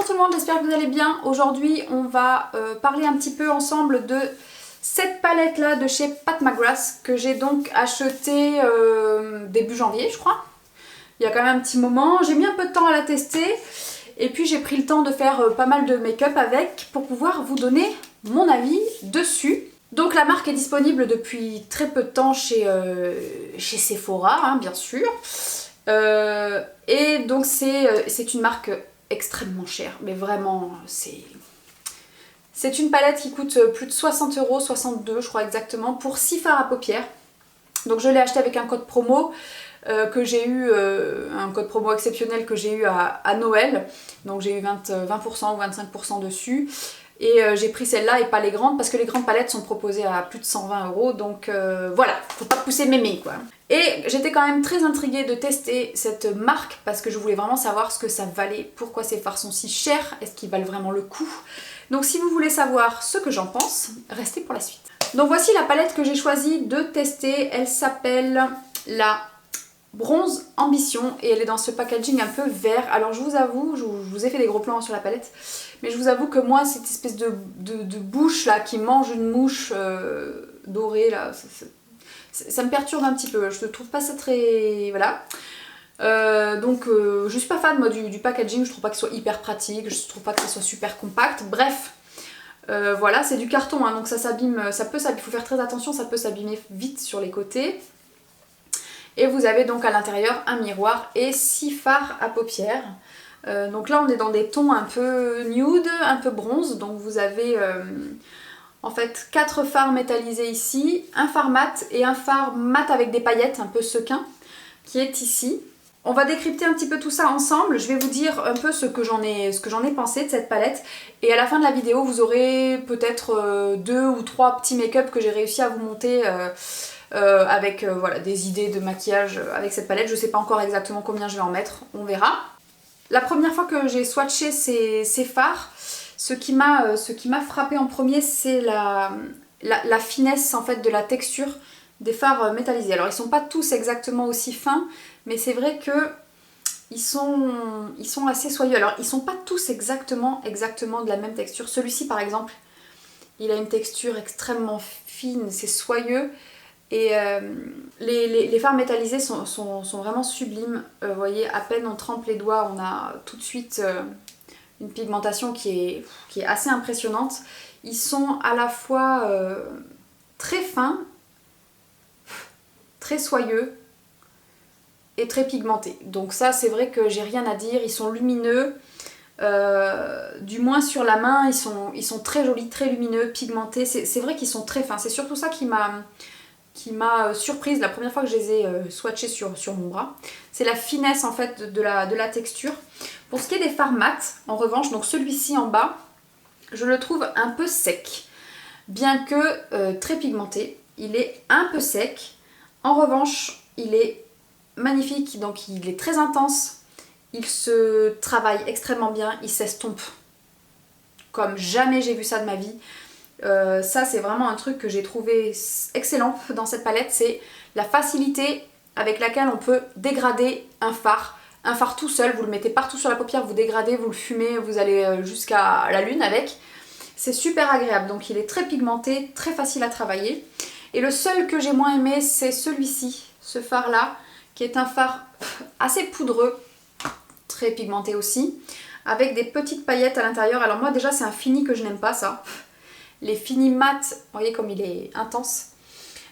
tout le monde, j'espère que vous allez bien. Aujourd'hui on va parler un petit peu ensemble de cette palette là de chez Pat McGrath que j'ai donc acheté début janvier je crois. Il y a quand même un petit moment, j'ai mis un peu de temps à la tester et puis j'ai pris le temps de faire pas mal de make-up avec pour pouvoir vous donner mon avis dessus. Donc la marque est disponible depuis très peu de temps chez Sephora, hein, bien sûr. Et donc c'est une marque extrêmement chère, mais vraiment c'est une palette qui coûte plus de 60 €, 62 je crois exactement, pour 6 fards à paupières. Donc je l'ai acheté avec un code promo que j'ai eu, un code promo exceptionnel que j'ai eu à Noël. Donc j'ai eu 20% ou 25% dessus. Et j'ai pris celle-là et pas les grandes parce que les grandes palettes sont proposées à plus de 120 €. Donc voilà, faut pas pousser mémé quoi. Et j'étais quand même très intriguée de tester cette marque parce que je voulais vraiment savoir ce que ça valait, pourquoi ces fards sont si chers, est-ce qu'ils valent vraiment le coup. Donc si vous voulez savoir ce que j'en pense, restez pour la suite. Donc voici la palette que j'ai choisi de tester, elle s'appelle la Bronze Ambition et elle est dans ce packaging un peu vert. Alors je vous avoue, je vous ai fait des gros plans sur la palette, mais je vous avoue que moi cette espèce de bouche là qui mange une mouche dorée là, ça me perturbe un petit peu, je ne trouve pas ça très... voilà. Donc je suis pas fan moi du packaging, je trouve pas que ce soit hyper pratique, je trouve pas que ce soit super compact, bref. Voilà, c'est du carton hein, donc ça s'abîme, il faut faire très attention, ça peut s'abîmer vite sur les côtés. Et vous avez donc à l'intérieur un miroir et 6 fards à paupières. Donc là on est dans des tons un peu nude, un peu bronze, donc vous avez en fait 4 fards métallisés ici, un fard mat et un fard mat avec des paillettes un peu sequin qui est ici. On va décrypter un petit peu tout ça ensemble, je vais vous dire un peu ce que j'en ai pensé de cette palette et à la fin de la vidéo vous aurez peut-être 2 ou 3 petits make-up que j'ai réussi à vous monter avec voilà, des idées de maquillage avec cette palette. Je sais pas encore exactement combien je vais en mettre, on verra. La première fois que j'ai swatché ces fards, ce qui m'a frappé en premier c'est la finesse en fait de la texture des fards métallisés. Alors ils sont pas tous exactement aussi fins, mais c'est vrai que ils sont assez soyeux. Alors ils sont pas tous exactement de la même texture. Celui-ci par exemple, il a une texture extrêmement fine, c'est soyeux. Et les fards métallisés sont vraiment sublimes. Vous voyez, à peine on trempe les doigts, on a tout de suite une pigmentation qui est assez impressionnante. Ils sont à la fois très fins, très soyeux et très pigmentés. Donc ça c'est vrai que j'ai rien à dire, ils sont lumineux. Du moins sur la main, ils sont très jolis, très lumineux, pigmentés. C'est vrai qu'ils sont très fins. C'est surtout ça qui m'a surprise la première fois que je les ai swatchés sur mon bras. C'est la finesse en fait de la texture. Pour ce qui est des fards mat, en revanche, donc celui-ci en bas, je le trouve un peu sec. Bien que très pigmenté, il est un peu sec. En revanche, il est magnifique, donc il est très intense. Il se travaille extrêmement bien, il s'estompe comme jamais j'ai vu ça de ma vie. Ça c'est vraiment un truc que j'ai trouvé excellent dans cette palette, c'est la facilité avec laquelle on peut dégrader un fard tout seul, vous le mettez partout sur la paupière, vous dégradez, vous le fumez, vous allez jusqu'à la lune avec. C'est super agréable, donc il est très pigmenté, très facile à travailler. Et le seul que j'ai moins aimé c'est celui-ci, ce fard là, qui est un fard assez poudreux, très pigmenté aussi, avec des petites paillettes à l'intérieur. Alors moi déjà c'est un fini que je n'aime pas ça. Les finis mat, vous voyez comme il est intense.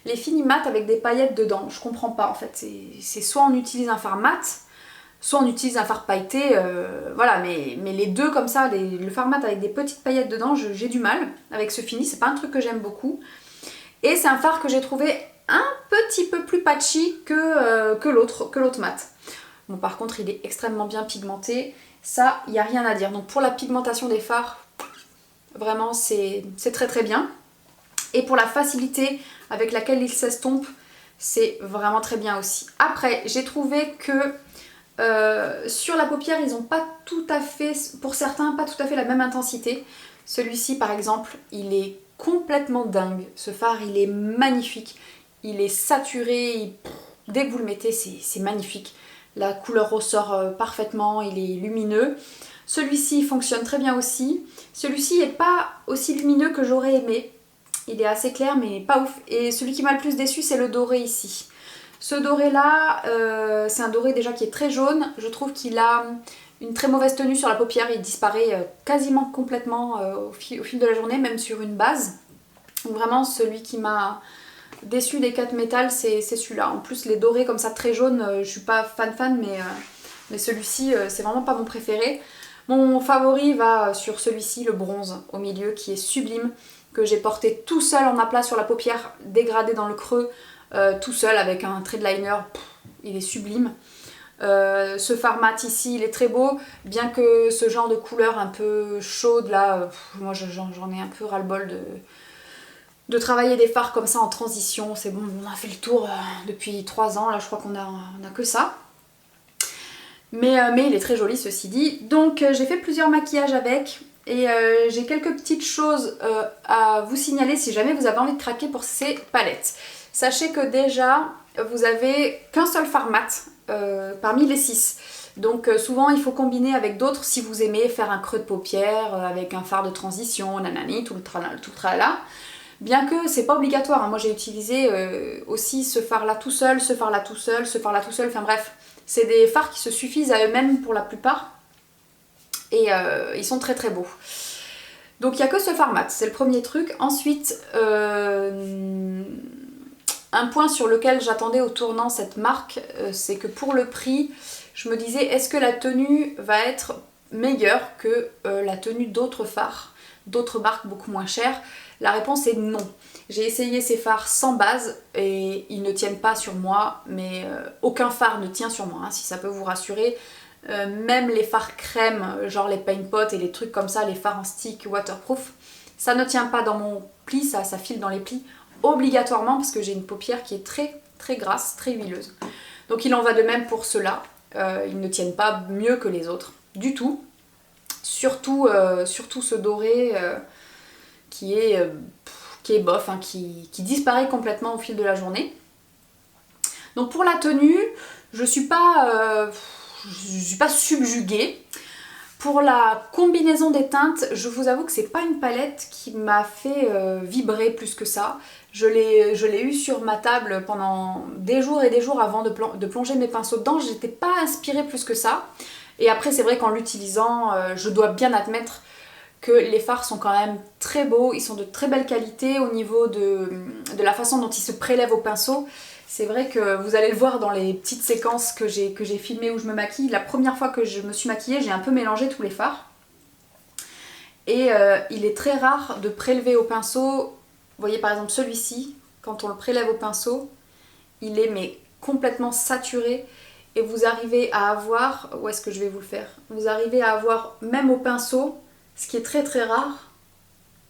Les finis mat avec des paillettes dedans, je comprends pas en fait. C'est soit on utilise un fard mat, soit on utilise un fard pailleté, voilà, mais les deux comme ça, le fard mat avec des petites paillettes dedans, j'ai du mal avec ce fini, c'est pas un truc que j'aime beaucoup. Et c'est un fard que j'ai trouvé un petit peu plus patchy que l'autre mat. Bon, par contre il est extrêmement bien pigmenté, ça il n'y a rien à dire. Donc pour la pigmentation des fards, vraiment c'est très très bien. Et pour la facilité avec laquelle il s'estompe, c'est vraiment très bien aussi. Après j'ai trouvé que sur la paupière ils n'ont pas tout à fait, pour certains, pas tout à fait la même intensité. Celui-ci par exemple, il est complètement dingue. Ce fard il est magnifique, il est saturé, dès que vous le mettez c'est magnifique. La couleur ressort parfaitement, il est lumineux. Celui-ci fonctionne très bien aussi. Celui-ci n'est pas aussi lumineux que j'aurais aimé. Il est assez clair mais pas ouf. Et celui qui m'a le plus déçu, c'est le doré ici. Ce doré là, c'est un doré déjà qui est très jaune. Je trouve qu'il a une très mauvaise tenue sur la paupière. Il disparaît quasiment complètement au fil de la journée, même sur une base. Donc vraiment celui qui m'a déçu des 4 métal, c'est celui-là. En plus les dorés comme ça très jaunes, je suis pas fan mais celui-ci c'est vraiment pas mon préféré. Mon favori va sur celui-ci, le bronze au milieu, qui est sublime, que j'ai porté tout seul en aplat sur la paupière, dégradé dans le creux, tout seul avec un trait de liner, il est sublime. Ce fard mat ici, il est très beau, bien que ce genre de couleur un peu chaude là, moi j'en ai un peu ras-le-bol de travailler des fards comme ça en transition. C'est bon, on a fait le tour depuis 3 ans, là je crois qu'on a que ça. Mais il est très joli ceci dit. Donc j'ai fait plusieurs maquillages avec et j'ai quelques petites choses à vous signaler si jamais vous avez envie de craquer pour ces palettes. Sachez que déjà vous avez qu'un seul fard mat parmi les 6. Donc souvent il faut combiner avec d'autres si vous aimez faire un creux de paupière avec un fard de transition, nanani, tout le tralala. Bien que c'est pas obligatoire, hein. Moi j'ai utilisé aussi ce fard là tout seul, ce fard là tout seul, ce fard là tout seul, enfin bref. C'est des fards qui se suffisent à eux-mêmes pour la plupart. Et ils sont très très beaux. Donc il n'y a que ce fard mat, c'est le premier truc. Ensuite, un point sur lequel j'attendais au tournant cette marque, c'est que pour le prix, je me disais est-ce que la tenue va être meilleure que la tenue d'autres fards, d'autres marques beaucoup moins chères? La réponse est non. J'ai essayé ces fards sans base et ils ne tiennent pas sur moi, mais aucun fard ne tient sur moi, hein, si ça peut vous rassurer. Même les fards crème, genre les paint pot et les trucs comme ça, les fards en stick waterproof, ça ne tient pas dans mon pli, ça file dans les plis obligatoirement parce que j'ai une paupière qui est très très grasse, très huileuse. Donc il en va de même pour ceux-là, ils ne tiennent pas mieux que les autres, du tout. Surtout ce doré qui est bof, hein, qui disparaît complètement au fil de la journée. Donc pour la tenue, je suis pas subjuguée. Pour la combinaison des teintes, je vous avoue que c'est pas une palette qui m'a fait vibrer plus que ça. Je l'ai eu sur ma table pendant des jours et des jours avant de plonger mes pinceaux dedans. J'étais pas inspirée plus que ça. Et après c'est vrai qu'en l'utilisant, je dois bien admettre que les fards sont quand même très beaux, ils sont de très belle qualité au niveau de la façon dont ils se prélèvent au pinceau. C'est vrai que vous allez le voir dans les petites séquences que j'ai filmées où je me maquille. La première fois que je me suis maquillée, j'ai un peu mélangé tous les fards. Et il est très rare de prélever au pinceau. Vous voyez par exemple celui-ci, quand on le prélève au pinceau, il est mais complètement saturé. Et vous arrivez à avoir, où est-ce que je vais vous le faire? Vous arrivez à avoir, même au pinceau, ce qui est très très rare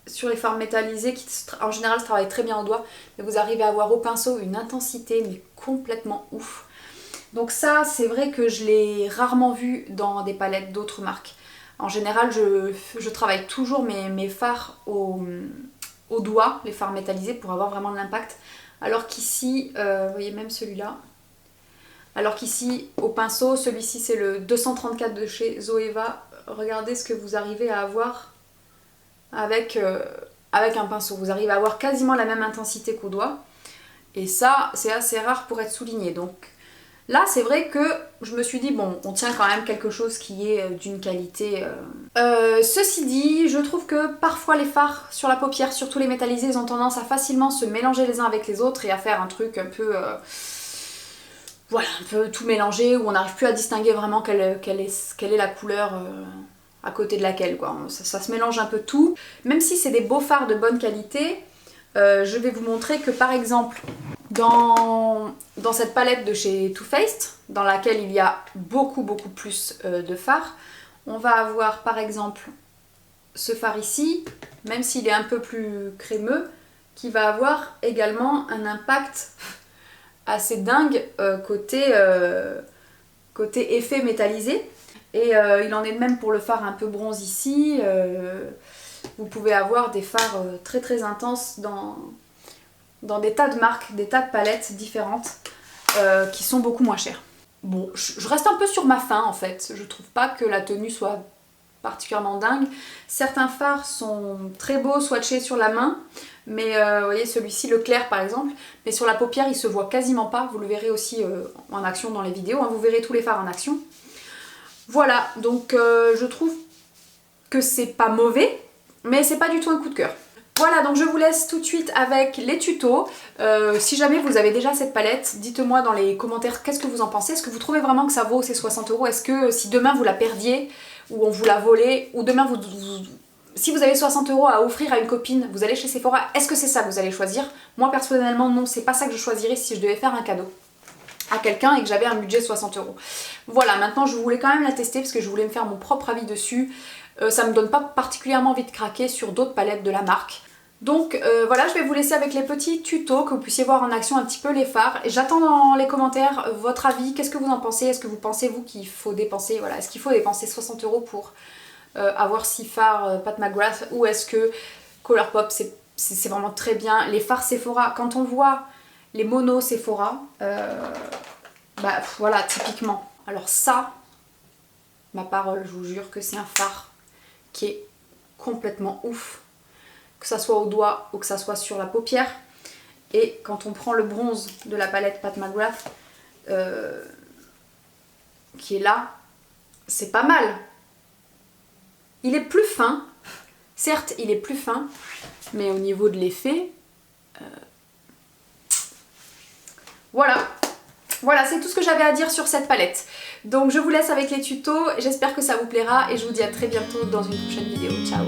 sur les fards métallisés qui en général se travaillent très bien au doigt, mais vous arrivez à avoir au pinceau une intensité mais complètement ouf. Donc ça c'est vrai que je l'ai rarement vu dans des palettes d'autres marques. En général je travaille toujours mes fards au doigt, les fards métallisés pour avoir vraiment de l'impact, alors qu'ici, vous voyez même celui-là, alors qu'ici au pinceau, celui-ci c'est le 234 de chez Zoeva. Regardez ce que vous arrivez à avoir avec un pinceau. Vous arrivez à avoir quasiment la même intensité qu'au doigt. Et ça, c'est assez rare pour être souligné. Donc là, c'est vrai que je me suis dit, bon, on tient quand même quelque chose qui est d'une qualité... Ceci dit, je trouve que parfois les fards sur la paupière, surtout les métallisés, ils ont tendance à facilement se mélanger les uns avec les autres et à faire un truc un peu... voilà, un peu tout mélangé, où on n'arrive plus à distinguer vraiment quelle est la couleur à côté de laquelle, quoi. Ça se mélange un peu tout. Même si c'est des beaux fards de bonne qualité, je vais vous montrer que par exemple, dans cette palette de chez Too Faced, dans laquelle il y a beaucoup plus de fards, on va avoir par exemple ce fard ici, même s'il est un peu plus crémeux, qui va avoir également un impact assez dingue côté effet métallisé. Et il en est de même pour le fard un peu bronze ici. Vous pouvez avoir des fards très très intenses dans des tas de marques, des tas de palettes différentes qui sont beaucoup moins chères. Bon, je reste un peu sur ma faim en fait. Je trouve pas que la tenue soit particulièrement dingue. Certains fards sont très beaux swatchés sur la main, mais vous voyez celui-ci, le clair par exemple, mais sur la paupière il se voit quasiment pas, vous le verrez aussi en action dans les vidéos, hein, vous verrez tous les fards en action. Voilà, donc je trouve que c'est pas mauvais, mais c'est pas du tout un coup de cœur. Voilà, donc je vous laisse tout de suite avec les tutos. Si jamais vous avez déjà cette palette, dites-moi dans les commentaires qu'est-ce que vous en pensez. Est-ce que vous trouvez vraiment que ça vaut ces 60 €? Est-ce que si demain vous la perdiez, ou on vous la volait, ou demain si vous avez 60 € à offrir à une copine, vous allez chez Sephora, est-ce que c'est ça que vous allez choisir? Moi personnellement non, c'est pas ça que je choisirais si je devais faire un cadeau à quelqu'un et que j'avais un budget 60 €. Voilà, maintenant je voulais quand même la tester parce que je voulais me faire mon propre avis dessus. Ça me donne pas particulièrement envie de craquer sur d'autres palettes de la marque. Donc voilà, je vais vous laisser avec les petits tutos, que vous puissiez voir en action un petit peu les fards. J'attends dans les commentaires votre avis, qu'est-ce que vous en pensez? Est-ce que vous pensez vous qu'il faut dépenser, voilà, est-ce qu'il faut dépenser 60 € pour avoir 6 fards Pat McGrath, ou est-ce que Colourpop c'est vraiment très bien? Les fards Sephora, quand on voit les monos Sephora, bah voilà, typiquement. Alors ça, ma parole, je vous jure que c'est un fard qui est complètement ouf. Que ça soit au doigt ou que ça soit sur la paupière. Et quand on prend le bronze de la palette Pat McGrath, qui est là, c'est pas mal. Il est plus fin, certes il est plus fin, mais au niveau de l'effet, voilà. Voilà, c'est tout ce que j'avais à dire sur cette palette. Donc je vous laisse avec les tutos, j'espère que ça vous plaira et je vous dis à très bientôt dans une prochaine vidéo. Ciao!